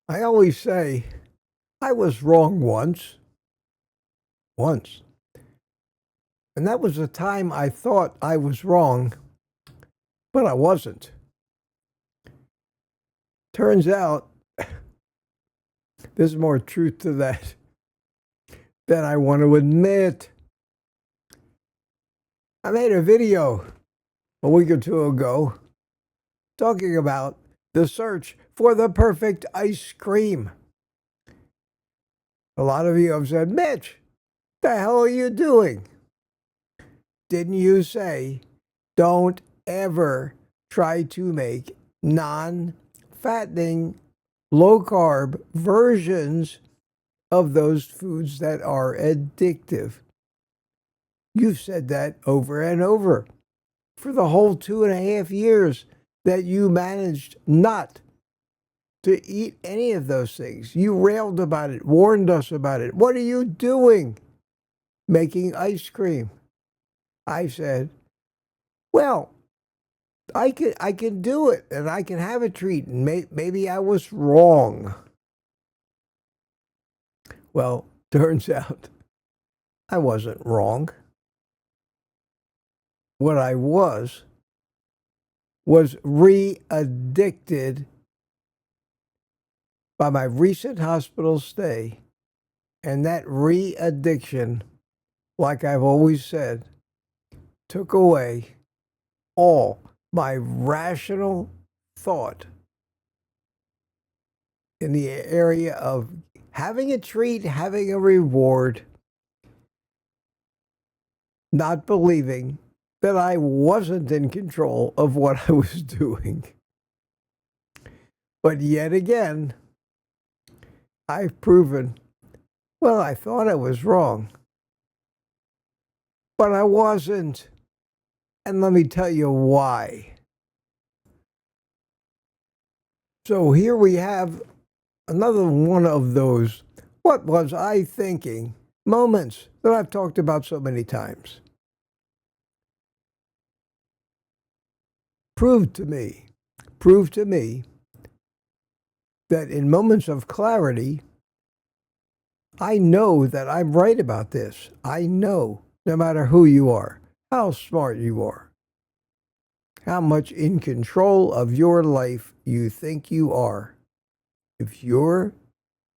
I always say I was wrong once. And that was the time I thought I was wrong, but I wasn't. Turns out there's more truth to that than I want to admit. I made a video a week or two ago talking about the search for the perfect ice cream. A lot of you have said, Mitch, the hell are you doing? Didn't you say don't ever try to make non-fattening, low-carb versions of those foods that are addictive? You've said that over and over for the whole 2.5 years that you managed not to eat any of those things. You railed about it, warned us about it. What are you doing? Making ice cream. I said, well, I can do it, and I can have a treat, and maybe I was wrong. Well, turns out I wasn't wrong. What I was re-addicted by my recent hospital stay, and that re-addiction, like I've always said, took away all my rational thought in the area of having a treat, having a reward, not believing that I wasn't in control of what I was doing. But yet again, I've proven, well, I thought I was wrong, but I wasn't. And let me tell you why. So here we have another one of those what was I thinking moments that I've talked about so many times. Prove to me that in moments of clarity, I know that I'm right about this. I know, no matter who you are, how smart you are, how much in control of your life you think you are. If you're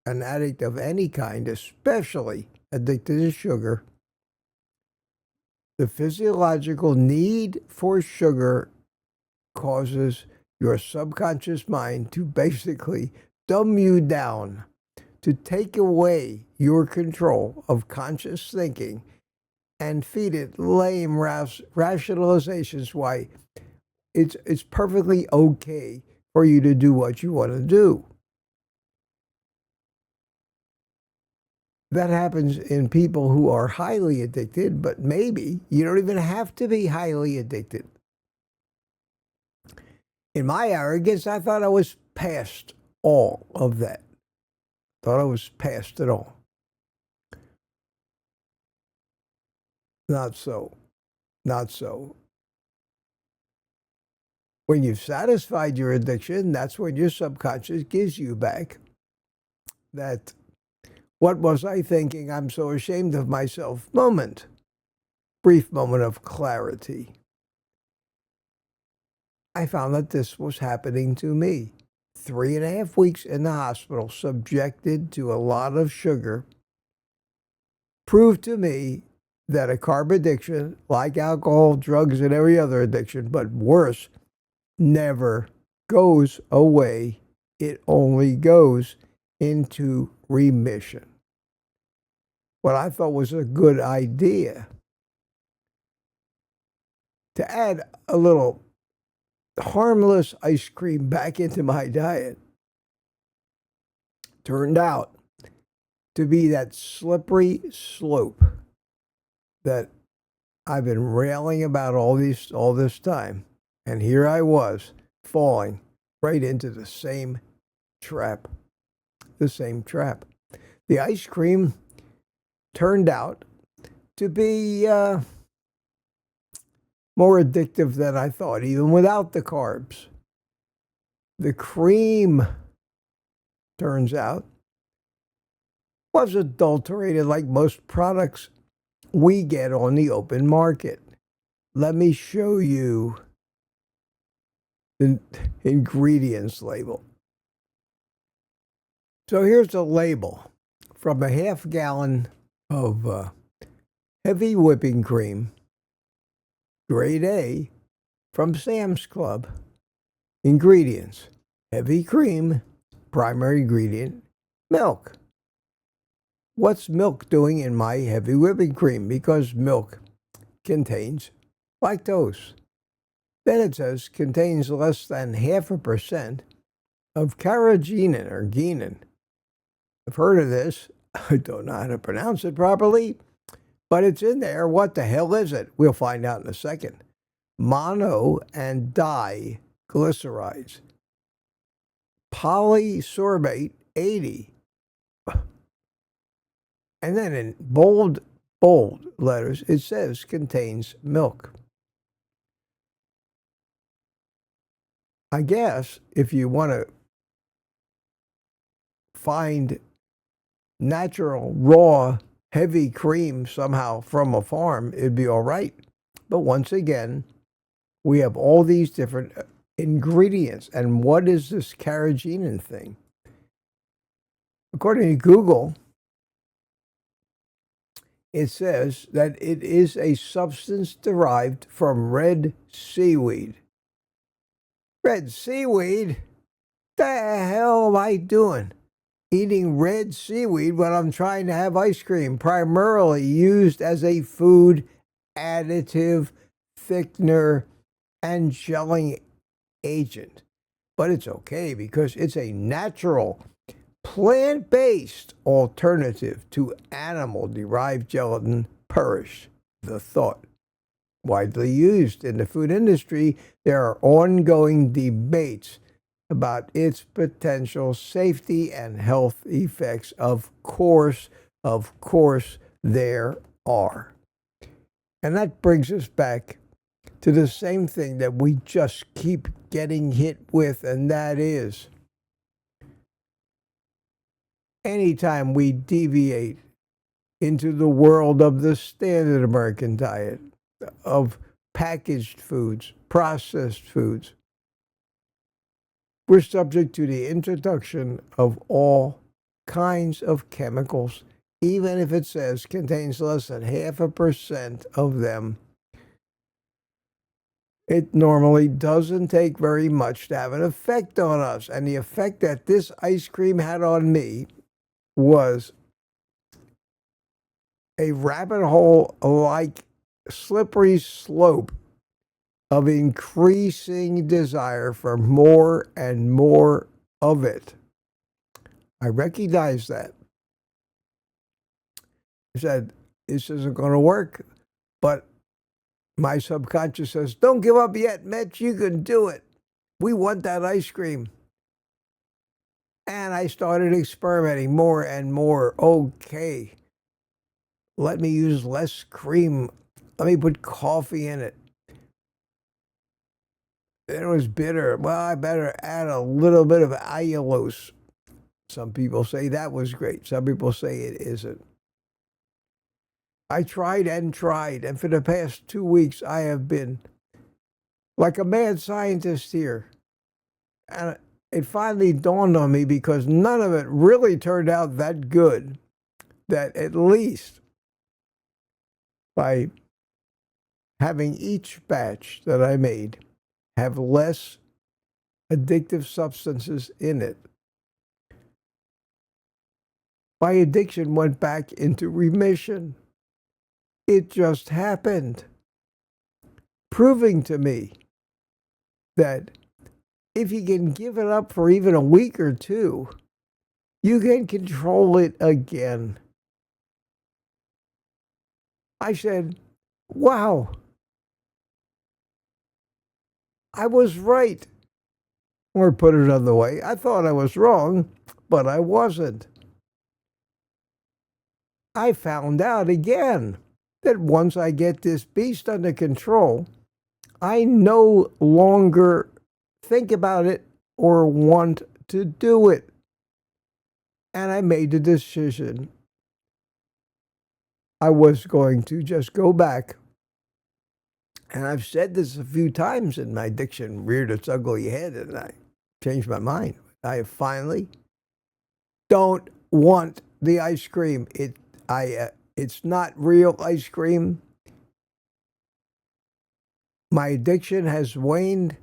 an addict of any kind, especially addicted to sugar, the physiological need for sugar causes your subconscious mind to basically dumb you down, to take away your control of conscious thinking and feed it lame rationalizations why it's perfectly okay for you to do what you want to do. That happens in people who are highly addicted, but maybe you don't even have to be highly addicted. In my arrogance, I thought I was past all of that. Thought I was past it all. Not so. Not so. When you've satisfied your addiction, that's when your subconscious gives you back that what was I thinking, I'm so ashamed of myself moment. Brief moment of clarity. I found that this was happening to me. 3.5 weeks in the hospital, subjected to a lot of sugar, proved to me that a carb addiction, like alcohol, drugs, and every other addiction, but worse, never goes away. It only goes into remission. What I thought was a good idea to add a little harmless ice cream back into my diet turned out to be that slippery slope that I've been railing about all this time. And here I was falling right into the same trap. The ice cream turned out to be more addictive than I thought, even without the carbs. The cream turns out, was adulterated like most products we get on the open market. Let me show you the ingredients label. So here's the label from a half gallon of heavy whipping cream, grade A, from Sam's Club. Ingredients: heavy cream, primary ingredient, milk. What's milk doing in my heavy whipping cream? Because milk contains lactose. Then it says contains less than 0.5% of carrageenan or genin. I've heard of this. I don't know how to pronounce it properly, but it's in there. What the hell is it? We'll find out in a second. Mono and diglycerides. Polysorbate 80. And then in bold letters, it says contains milk. I guess if you want to find natural, raw, heavy cream somehow from a farm, it'd be all right. But once again, we have all these different ingredients. And what is this carrageenan thing? According to Google, it says that it is a substance derived from red seaweed. Red seaweed? The hell am I doing? Eating red seaweed when I'm trying to have ice cream, primarily used as a food additive, thickener, and gelling agent. But it's okay because it's a natural, plant-based alternative to animal-derived gelatin. Perish the thought. Widely used in the food industry, there are ongoing debates about its potential safety and health effects. Of course, there are. And that brings us back to the same thing that we just keep getting hit with, and that is anytime we deviate into the world of the standard American diet, of packaged foods, processed foods, we're subject to the introduction of all kinds of chemicals, even if it says contains less than 0.5% of them. It normally doesn't take very much to have an effect on us. And the effect that this ice cream had on me was a rabbit hole-like slippery slope of increasing desire for more and more of it. I recognize that. I said, this isn't going to work, but my subconscious says, don't give up yet, Mitch, you can do it. We want that ice cream. And I started experimenting more and more. Okay, let me use less cream. Let me put coffee in it. It was bitter. Well, I better add a little bit of allulose. Some people say that was great. Some people say it isn't. I tried and tried, and for the past 2 weeks, I have been like a mad scientist here. And it finally dawned on me, because none of it really turned out that good, that at least by having each batch that I made have less addictive substances in it, my addiction went back into remission. It just happened, proving to me that if you can give it up for even a week or two, you can control it again. I said, wow, I was right. Or put it another way, I thought I was wrong, but I wasn't. I found out again that once I get this beast under control, I no longer think about it or want to do it. And I made the decision I was going to just go back. And I've said this a few times, and my addiction reared its ugly head, and I changed my mind. I finally don't want the ice cream. It's not real ice cream. My addiction has waned.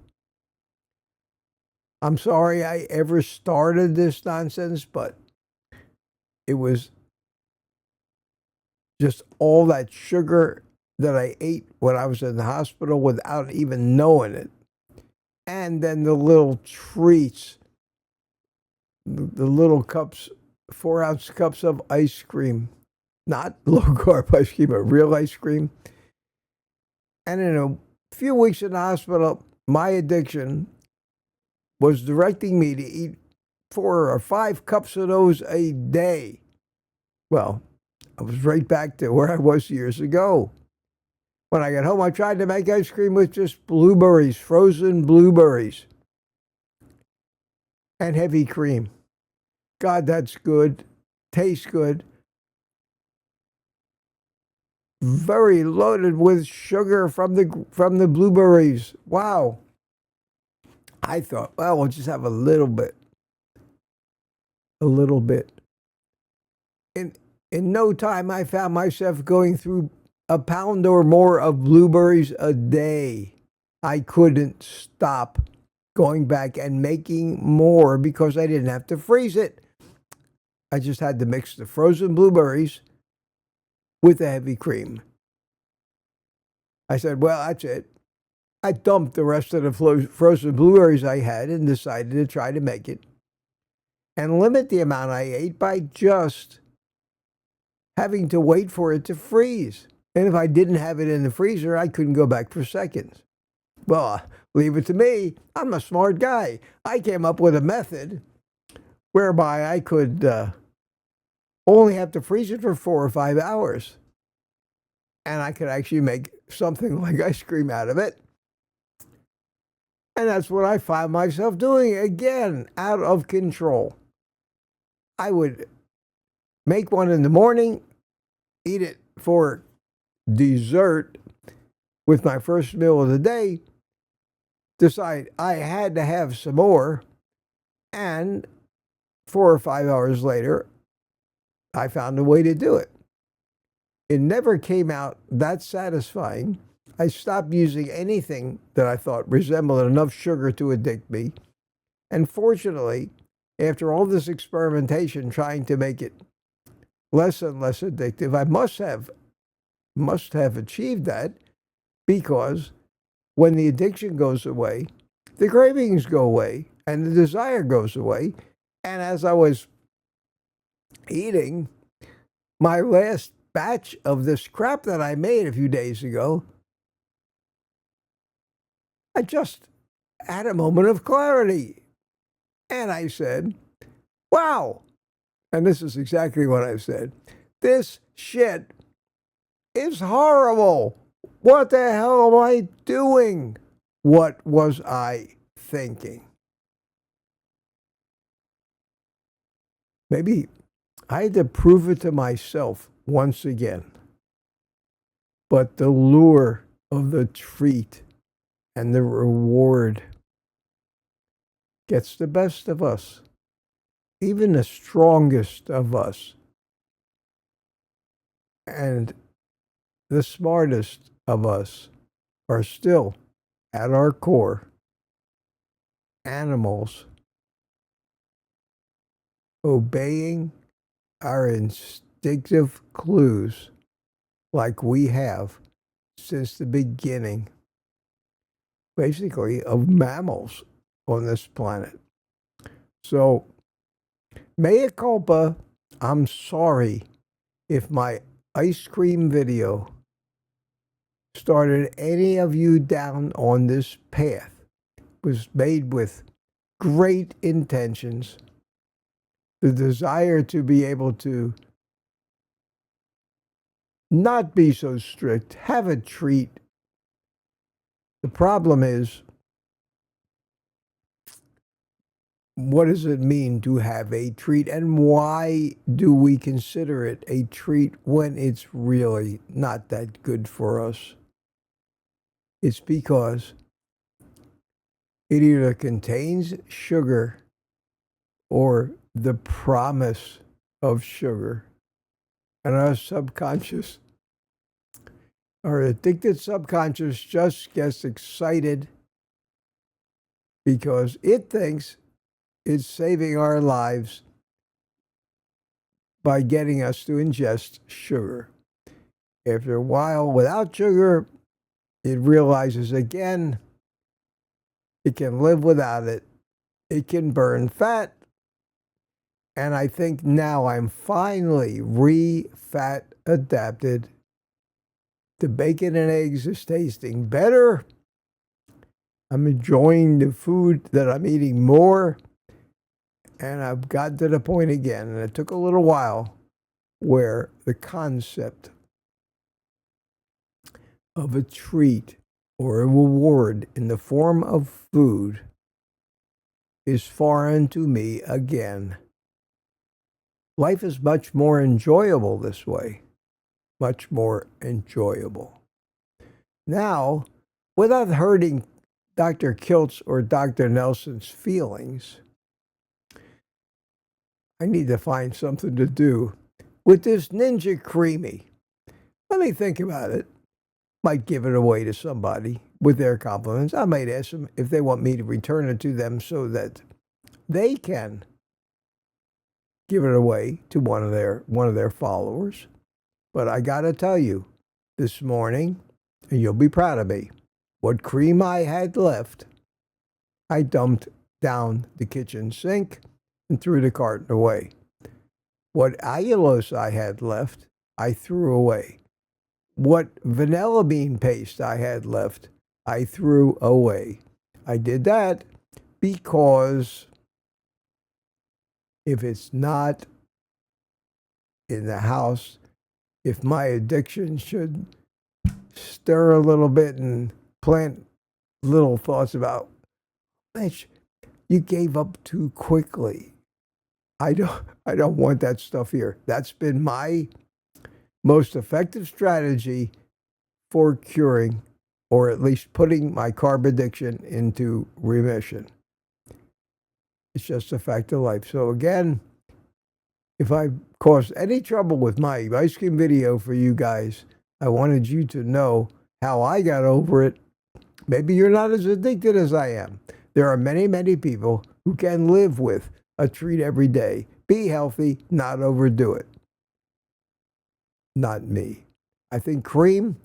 I'm sorry I ever started this nonsense, but it was just all that sugar that I ate when I was in the hospital without even knowing it. And then the little treats, the little cups, 4-ounce cups of ice cream, not low-carb ice cream, but real ice cream. And in a few weeks in the hospital, my addiction was directing me to eat 4 or 5 cups of those a day. Well, I was right back to where I was years ago. When I got home, I tried to make ice cream with just blueberries, frozen blueberries, and heavy cream. God, that's good. Tastes good. Very loaded with sugar from the blueberries. Wow. I thought, well, we'll just have a little bit. A little bit. In no time, I found myself going through a pound or more of blueberries a day. I couldn't stop going back and making more because I didn't have to freeze it. I just had to mix the frozen blueberries with the heavy cream. I said, well, that's it. I dumped the rest of the frozen blueberries I had and decided to try to make it and limit the amount I ate by just having to wait for it to freeze. And if I didn't have it in the freezer, I couldn't go back for seconds. Well, leave it to me. I'm a smart guy. I came up with a method whereby I could only have to freeze it for 4 or 5 hours. And I could actually make something like ice cream out of it. And that's what I found myself doing again, out of control. I would make one in the morning, eat it for dessert with my first meal of the day, decide I had to have some more, and 4 or 5 hours later, I found a way to do it. It never came out that satisfying. I stopped using anything that I thought resembled enough sugar to addict me. And fortunately, after all this experimentation trying to make it less and less addictive, I must have achieved that, because when the addiction goes away, the cravings go away and the desire goes away. And as I was eating my last batch of this crap that I made a few days ago, I just had a moment of clarity. And I said, wow. And this is exactly what I said. This shit is horrible. What the hell am I doing? What was I thinking? Maybe I had to prove it to myself once again. But the lure of the treat and the reward gets the best of us, even the strongest of us, and the smartest of us are still, at our core, animals obeying our instinctive clues like we have since the beginning, basically, of mammals on this planet. So, mea culpa, I'm sorry if my ice cream video started any of you down on this path. It was made with great intentions, the desire to be able to not be so strict, have a treat. The problem is, what does it mean to have a treat, and why do we consider it a treat when it's really not that good for us? It's because it either contains sugar or the promise of sugar. And our subconscious, our addicted subconscious, just gets excited because it thinks it's saving our lives by getting us to ingest sugar. After a while, without sugar, it realizes again it can live without it. It can burn fat. And I think now I'm finally re-fat adapted. The bacon and eggs is tasting better. I'm enjoying the food that I'm eating more. And I've gotten to the point again, and it took a little while, where the concept of a treat or a reward in the form of food is foreign to me again. Life is much more enjoyable this way, much more enjoyable. Now, without hurting Dr. Kilt's or Dr. Nelson's feelings, I need to find something to do with this Ninja Creamy. Let me think about it. Might give it away to somebody with their compliments. I might ask them if they want me to return it to them so that they can give it away to one of their followers. But I got to tell you, this morning, and you'll be proud of me, what cream I had left, I dumped down the kitchen sink and threw the carton away. What allulose I had left, I threw away. What vanilla bean paste I had left, I threw away. I did that because if it's not in the house, if my addiction should stir a little bit and plant little thoughts about, Mitch, you gave up too quickly. I don't want that stuff here. That's been my most effective strategy for curing, or at least putting my carb addiction into remission. It's just a fact of life. So again, if I caused any trouble with my ice cream video for you guys, I wanted you to know how I got over it. Maybe you're not as addicted as I am. There are many, many people who can live with a treat every day. Be healthy, not overdo it. Not me. I think cream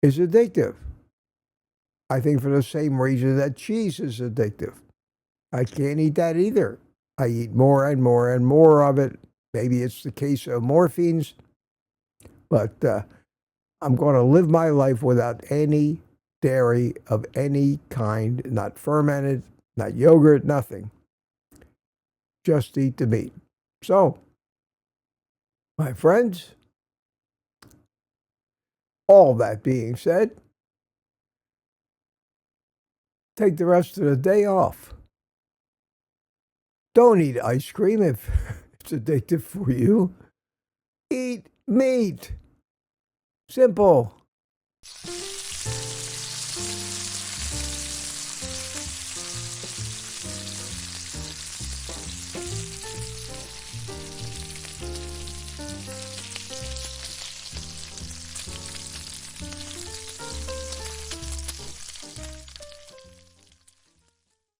is addictive. I think for the same reason that cheese is addictive. I can't eat that either. I eat more and more and more of it. Maybe it's the case of morphines, but I'm going to live my life without any dairy of any kind, not fermented, not yogurt, nothing. Just eat the meat. So, my friends, all that being said, take the rest of the day off. Don't eat ice cream if it's addictive for you. Eat meat. Simple.